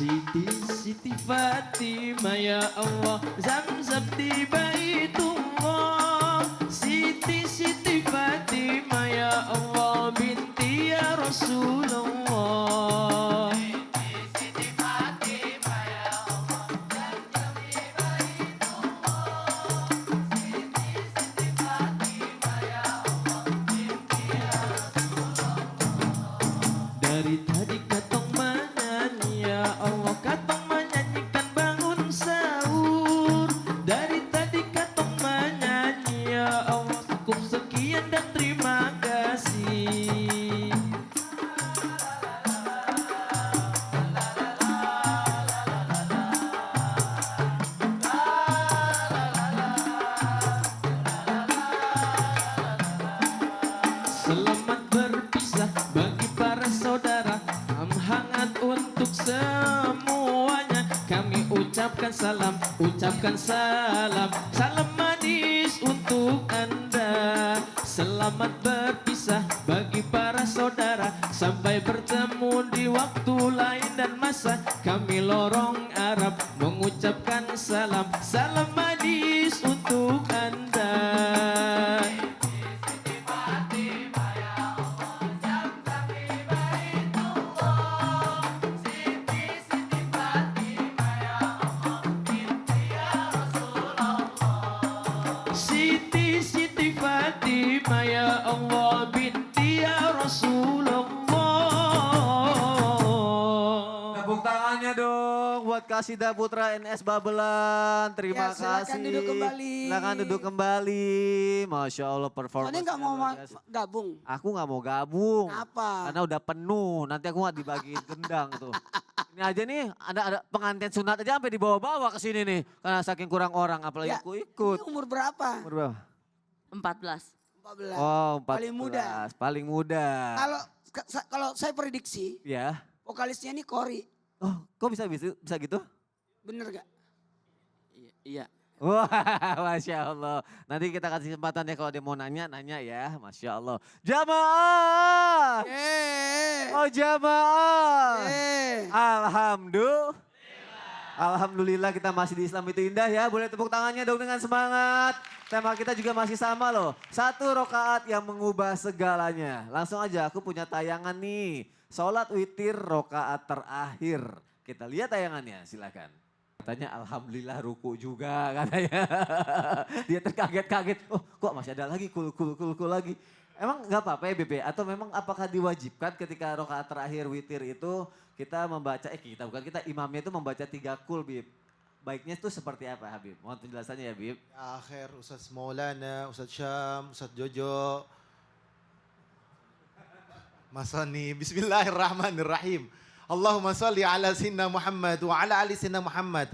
Siti Siti Fatimah ya Allah, Zamzam di Baitullah. Siti Siti Fatimah ya Allah, binti ya Rasulullah. Dari tadi katong menyanyi ya Allah, katong menyanyikan bangun sahur. Dari tadi katong menyanyi ya Allah, cukup sekian dan terima kasih. Selamat berpisah bagi para saudara, hangat untuk semuanya. Kami ucapkan salam, salam manis untuk Anda. Selamat berpisah bagi para saudara, sampai bertemu di waktu lain dan masa. Kami lorong Arab mengucapkan salam, salam manis untuk Anda. Siti Siti Fatimah ya Allah, binti ya Rasulullah. Tepuk tangannya dong buat Kasida Putra NS Babelan. Terima Ya, silakan kasih. duduk kembali. Silakan duduk kembali. Masya Allah performance. Soalnya nggak mau gabung. Aku nggak mau gabung. Kenapa? Karena udah penuh. Nanti aku nggak dibagiin gendang tuh. Ini aja nih ada pengantin sunat aja sampai dibawa-bawa ke sini nih. Karena saking kurang orang apalagi Ya, aku ikut. Ini umur berapa? Umur berapa? 14. 14. Oh 14. Paling muda. Paling muda. Kalau saya prediksi, Ya. vokalisnya ini Kori. Oh kok bisa gitu? Bener gak? Iya. Wah, Masya Allah. Nanti kita kasih kesempatan ya kalau dia mau nanya ya. Masya Allah. Jamaah. Oh jamaah. Alhamdulillah kita masih di Islam itu indah ya. Boleh tepuk tangannya dong dengan semangat. Tema kita juga masih sama loh. 1 rakaat yang mengubah segalanya. Langsung aja aku punya tayangan nih. Sholat witir rakaat terakhir. Kita lihat tayangannya silakan. Katanya alhamdulillah ruku juga katanya. Dia terkaget-kaget. Oh kok masih ada lagi kul lagi. Emang nggak apa-apa ya Bebe? Atau memang apakah diwajibkan ketika rakaat terakhir witir itu kita membaca, kita imamnya itu membaca 3 kul Bib. Baiknya itu seperti apa Habib? Mohon penjelasannya ya Bib. Akhir Ustaz Maulana, Ustaz Syam, Ustaz Jojo. Masani, bismillahirrahmanirrahim. Allahumma salli ala sinna Muhammad wa ala ali sinna Muhammad.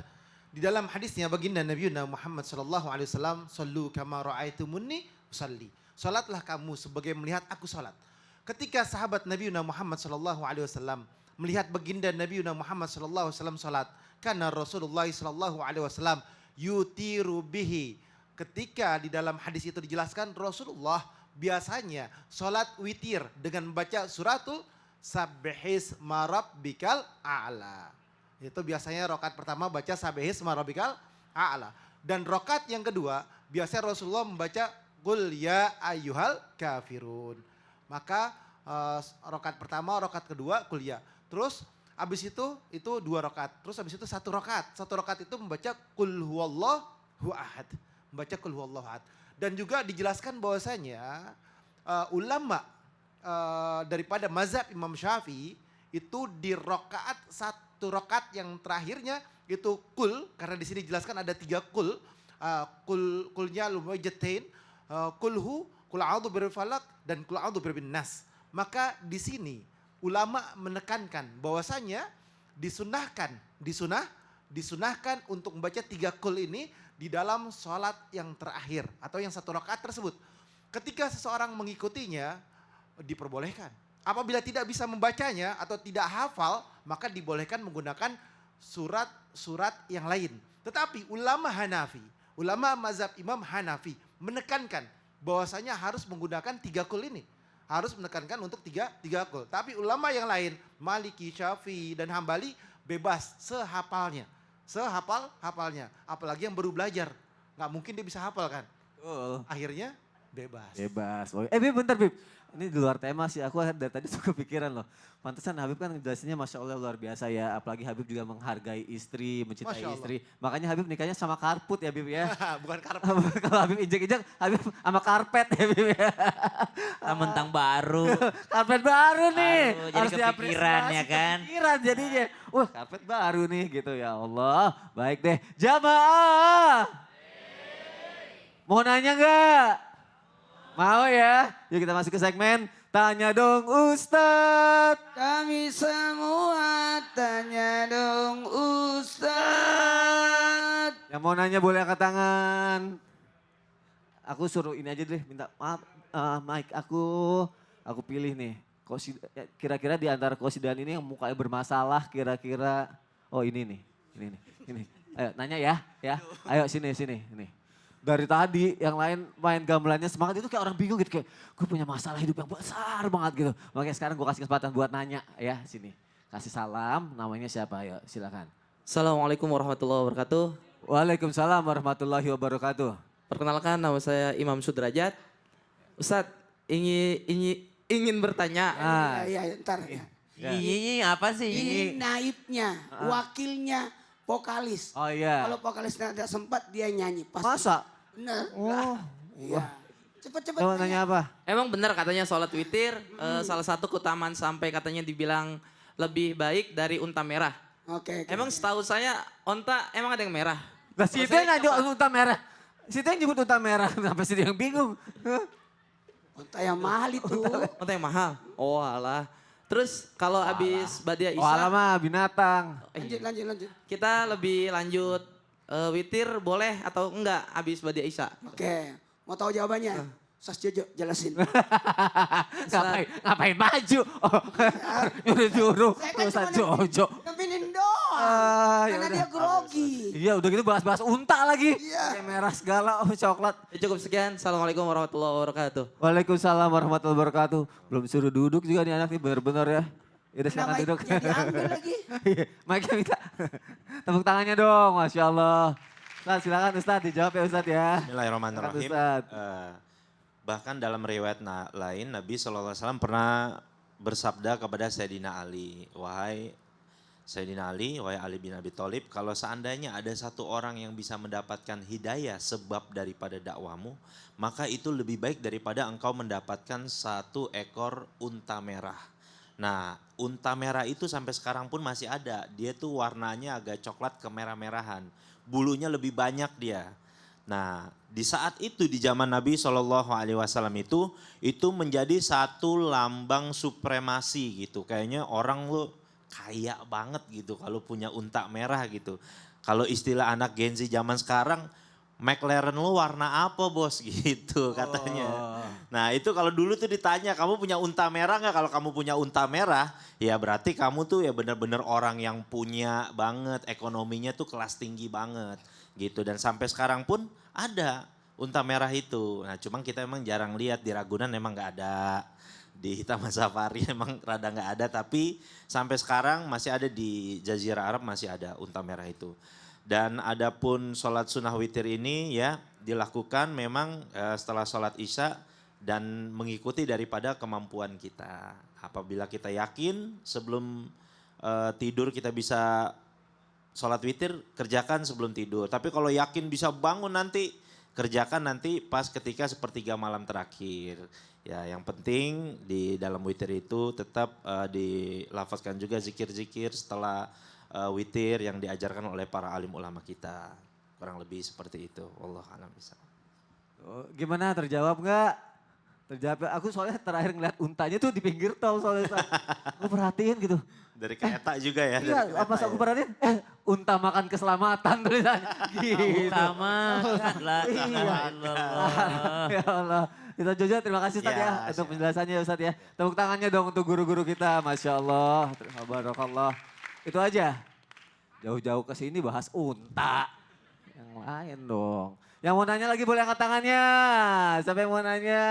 Di dalam hadisnya baginda Nabi Muhammad sallallahu alaihi wasallam, "Shallu kama ra'aitumuni usalli." Salatlah kamu sebagai melihat aku salat. Ketika sahabat Nabi Muhammad sallallahu alaihi wasallam melihat baginda Nabi Muhammad sallallahu alaihi wasallam salat, karena Rasulullah sallallahu alaihi wasallam yutiru bihi. Ketika di dalam hadis itu dijelaskan Rasulullah biasanya salat witir dengan membaca suratul Sabbihisma rabbikal a'la. Itu biasanya rakaat pertama baca Sabbihisma rabbikal a'la. Dan rakaat yang kedua biasanya Rasulullah membaca Qul ya ayyuhal kafirun. Maka rakaat pertama, rakaat kedua Qul ya. Terus habis itu 2 rakaat. Terus habis itu 1 rakaat. 1 rakaat itu membaca Qul huwallahu ahad. Membaca Qul huwallahu ahad. Dan juga dijelaskan bahwasanya ulama daripada mazhab Imam Syafi'i itu di rakaat 1 rakaat yang terakhirnya itu kul, karena di sini dijelaskan ada 3 kul, kulnya lumajatain, kulhu, kul a'udzu birabbil falaq dan kul a'udzu birabbin nas. Maka di sini ulama menekankan bahwasanya disunahkan untuk membaca 3 kul ini di dalam sholat yang terakhir atau yang 1 rakaat tersebut. Ketika seseorang mengikutinya diperbolehkan. Apabila tidak bisa membacanya atau tidak hafal, maka dibolehkan menggunakan surat-surat yang lain. Tetapi ulama Hanafi, ulama mazhab Imam Hanafi menekankan bahwasanya harus menggunakan 3 kul ini. Harus menekankan untuk tiga kul. Tapi ulama yang lain, Maliki, Syafi'i dan Hambali bebas sehafalnya. Sehafalnya. Apalagi yang baru belajar. Nggak mungkin dia bisa hafal kan. Akhirnya bebas. Bebas. Bib bentar Bib. Ini di luar tema sih, aku dari tadi suka pikiran loh. Pantesan Habib kan jelasinnya Masya Allah luar biasa ya. Apalagi Habib juga menghargai istri, mencintai Masya Allah. istri. Makanya Habib nikahnya sama karput ya Bib ya. Bukan karpet. Kalau Habib injek-injek, Habib sama karpet ya Bib ya. Mentang baru. Karpet baru nih. Baru, jadi kepikiran ya kan. Kepikiran jadinya. Wah karpet baru nih gitu ya Allah. Baik deh. Jamaah. Mau nanya nggak? Mau ya? Yuk kita masuk ke segmen Tanya Dong Ustadz. Kami semua tanya dong Ustadz. Yang mau nanya boleh angkat tangan. Aku suruh ini aja deh, minta maaf Mike, aku pilih nih. Kira-kira di antara Kosidan ini yang mukanya bermasalah kira-kira, oh ini nih. Ayo nanya ya. Ayo sini. Ini. Dari tadi yang lain main gamelannya semangat itu kayak orang bingung gitu. Kayak gue punya masalah hidup yang besar banget gitu. Makanya sekarang gue kasih kesempatan buat nanya ya sini. Kasih salam, namanya siapa? Ayo silakan. Assalamualaikum warahmatullahi wabarakatuh. Waalaikumsalam warahmatullahi wabarakatuh. Perkenalkan nama saya Imam Sudrajat. Ustadz ingin bertanya. Iya, ntar ya. Ini apa sih? Ini naibnya, wakilnya, vokalis. Oh iya. Kalau vokalisnya tidak sempat dia nyanyi. Pasti. Masa? Bener. Oh. Iya. Cepet-cepet. Mau nanya apa? Emang benar katanya sholat witir salah satu keutamaan sampai katanya dibilang lebih baik dari unta merah. Oke. Emang setahu saya unta emang ada yang merah. Nah situ yang ngajak unta merah. Situ yang nyebut unta merah. Sampai situ yang bingung. Unta yang mahal itu. Unta yang mahal. Oh alah. Terus kalau habis Badia Oh Isya lama binatang. Lanjut. kita lebih lanjut witir boleh atau enggak habis Badia Isya? Oke. Mau tahu jawabannya? Sas Jojo jelasin. Ngapain maju? Oh, nyuruh-nyuruh. Saya kan Ustaz cuma Jojo. nemenin doang. Ah, Karena yaudah. dia grogi. Iya udah gitu bahas-bahas unta lagi. Iya. Kayak merah segala, oh coklat. Ya, cukup sekian. Assalamualalaikum warahmatullahi wabarakatuh. Waalaikumsalam warahmatullahi wabarakatuh. Belum suruh duduk juga nih anak nih bener-bener ya. Yaudah silakan Nama duduk. ibunya diambil lagi. Iya, Mike minta. Tepuk tangannya dong, Masya Allah. Ustaz silakan Ustaz dijawab ya Ustaz ya. Bismillahirrahmanirrahim. Silakan, Ustaz. Bahkan dalam riwayat lain Nabi SAW pernah bersabda kepada Sayyidina Ali, wahai Sayyidina Ali, wahai Ali bin Abi Thalib, kalau seandainya ada satu orang yang bisa mendapatkan hidayah sebab daripada dakwamu, maka itu lebih baik daripada engkau mendapatkan satu ekor unta merah. Nah, unta merah itu sampai sekarang pun masih ada. Dia tuh warnanya agak coklat kemerah-merahan. Bulunya lebih banyak dia. Nah, di saat itu di zaman Nabi SAW itu menjadi satu lambang supremasi gitu. Kayaknya orang lu kaya banget gitu kalau punya unta merah gitu. Kalau istilah anak Gen Z zaman sekarang, McLaren lu warna apa bos gitu katanya. Nah itu kalau dulu tuh ditanya kamu punya unta merah nggak? Kalau kamu punya unta merah ya berarti kamu tuh ya benar-benar orang yang punya banget, ekonominya tuh kelas tinggi banget gitu. Dan sampai sekarang pun ada unta merah itu. Nah cuma kita emang jarang lihat di Ragunan emang nggak ada. Di Taman Safari emang rada nggak ada, tapi sampai sekarang masih ada di Jazirah Arab masih ada unta merah itu. Dan adapun sholat sunnah witir ini ya dilakukan memang setelah sholat isya dan mengikuti daripada kemampuan kita. Apabila kita yakin sebelum tidur kita bisa sholat witir, kerjakan sebelum tidur. Tapi kalau yakin bisa bangun nanti, kerjakan nanti pas ketika sepertiga malam terakhir. Ya yang penting di dalam witir itu tetap dilafazkan juga zikir-zikir setelah witir yang diajarkan oleh para alim ulama kita. Kurang lebih seperti itu. Wallahu a'lam bishawab. Gimana terjawab nggak? Terjawab. Aku soalnya terakhir ngeliat untanya tuh di pinggir tol soalnya. Aku perhatiin gitu. Dari kereta juga ya. Iya, dari pas kereta aku ya. perhatiin, unta makan keselamatan tulisannya. Gitu. Utama. La Iya. ilaha illallah. Ya Allah. Kita Jojo terima kasih Ustaz ya, Ya, untuk siap. penjelasannya Ustaz ya. Tepuk tangannya dong untuk guru-guru kita, Masya Allah. Barakallah. Itu aja. Jauh-jauh ke sini bahas unta. Yang lain dong. Yang mau nanya lagi boleh angkat tangannya. Siapa yang mau nanya?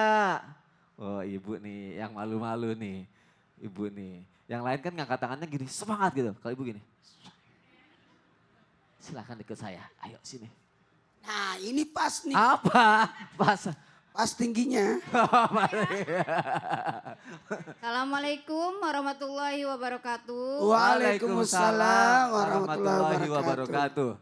Oh ibu nih, yang malu-malu nih. ibu nih. Yang lain kan ngangkat tangannya gini, semangat gitu. Kalau ibu gini. Silahkan ikut saya, ayo sini. Nah ini pas nih, Apa? Pas. pas tingginya. Assalamualaikum warahmatullahi wabarakatuh. Waalaikumsalam warahmatullahi wabarakatuh.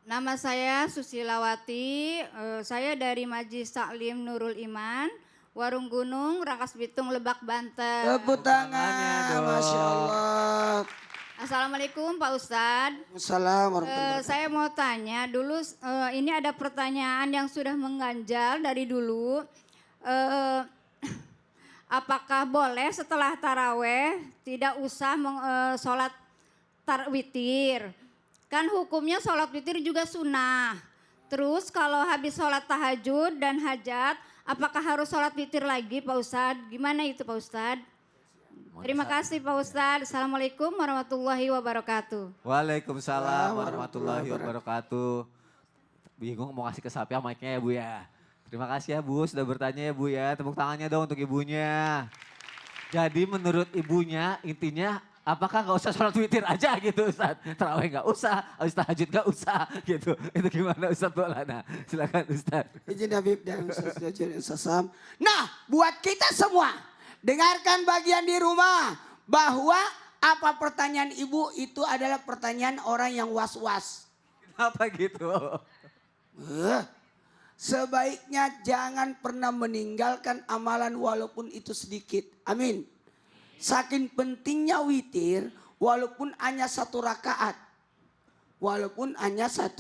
Nama saya Susilawati, saya dari Majlis Taklim Nurul Iman, Warung Gunung, Rangkas Bitung, Lebak, Banten. Tepuk tangannya, dong. Masya Allah. Assalamualaikum Pak Ustadz. Assalamualaikum warahmatullahi wabarakatuh. Saya mau tanya dulu, ini ada pertanyaan yang sudah mengganjal dari dulu. Apakah boleh setelah taraweh tidak usah sholat witir? Kan hukumnya sholat witir juga sunnah. Terus kalau habis sholat tahajud dan hajat, apakah harus sholat witir lagi Pak Ustadz? Gimana itu Pak Ustadz? Terima kasih Pak Ustadz. Assalamualaikum warahmatullahi wabarakatuh. Waalaikumsalam warahmatullahi wabarakatuh. Bingung mau kasih ke siapa mic-nya ya Bu ya. Terima kasih ya Bu sudah bertanya ya Bu ya. Tepuk tangannya dong untuk ibunya. Jadi menurut ibunya intinya apakah gak usah sholat witir aja gitu Ustaz. Tarawih gak usah, habis tahajud gak usah gitu. Itu gimana Ustaz Maulana? Silakan Ustaz. Izin Habib dan Ustaz Jajil Ustaz Sam. Nah buat kita semua, dengarkan bagian di rumah bahwa apa pertanyaan ibu itu adalah pertanyaan orang yang was-was. Kenapa gitu? Sebaiknya jangan pernah meninggalkan amalan walaupun itu sedikit. Amin. Saking pentingnya witir walaupun hanya 1 rakaat. Walaupun hanya 1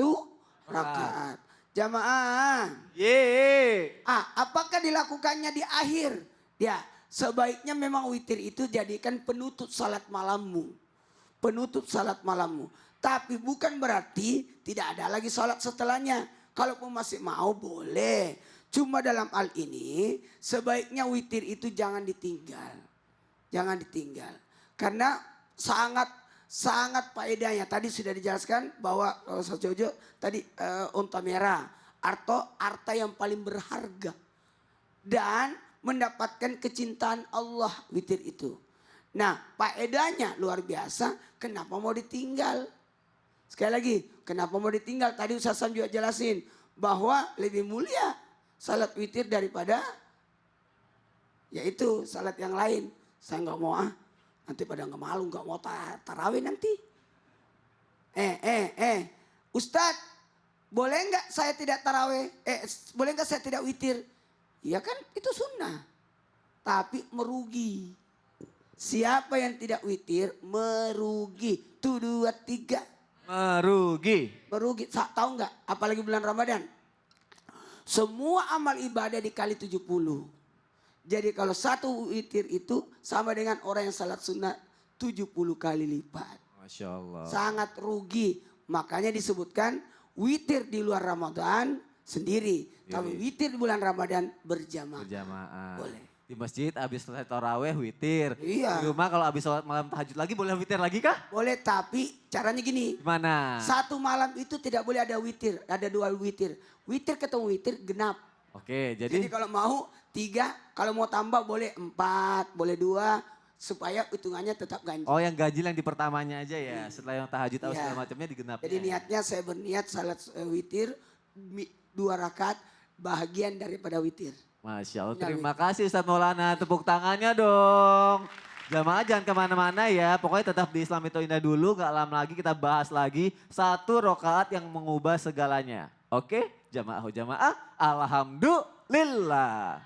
rakaat. Jamaah. Yeay. Apakah dilakukannya di akhir? Ya, sebaiknya memang witir itu jadikan penutup salat malammu. Penutup salat malammu. Tapi bukan berarti tidak ada lagi salat setelahnya. Kalaupun masih mau boleh. Cuma dalam hal ini sebaiknya witir itu jangan ditinggal. Jangan ditinggal. Karena sangat faedahnya. Tadi sudah dijelaskan bahwa Ustaz Jojo tadi unta merah. Harta yang paling berharga. Dan mendapatkan kecintaan Allah witir itu. Nah faedahnya luar biasa. Kenapa mau ditinggal? Sekali lagi, kenapa mau ditinggal? Tadi Ustaz Sam juga jelasin bahwa lebih mulia salat witir daripada yaitu salat yang lain. Saya nggak mau nanti pada nggak malu, nggak mau tarawih nanti. Ustadz, boleh nggak saya tidak tarawih? Boleh nggak saya tidak witir? Ya kan itu sunnah, tapi merugi. Siapa yang tidak witir merugi. 1, 2, 3. Merugi. Merugi. Tahu nggak? Apalagi bulan Ramadan. Semua amal ibadah dikali 70. Jadi kalau 1 witir itu sama dengan orang yang salat sunnah 70 kali lipat. Masya Allah. Sangat rugi. Makanya disebutkan witir di luar Ramadan sendiri. Tapi witir di bulan Ramadan berjamaah. Berjamaah. Boleh. Di masjid habis selesai taraweh witir. Iya. Di rumah kalau habis sholat malam tahajud lagi boleh witir lagi kah? Boleh tapi caranya gini. Gimana? 1 malam itu tidak boleh ada witir. Ada 2 witir. Witir ketemu witir genap. Oke, Jadi kalau mau 3, kalau mau tambah boleh 4, boleh 2. Supaya hitungannya tetap ganjil. Oh yang ganjil yang di pertamanya aja ya. Setelah yang tahajud atau Iya. segala macamnya digenapnya. Jadi niatnya saya berniat salat witir 2 rakaat bahagian daripada witir. Masya Allah, terima kasih Ustaz Maulana. Tepuk tangannya dong. Jamaah jangan kemana-mana ya. Pokoknya tetap di Islam itu Indah dulu. Gak lama lagi kita bahas lagi 1 rakaat yang mengubah segalanya. Oke, jamaah. Alhamdulillah.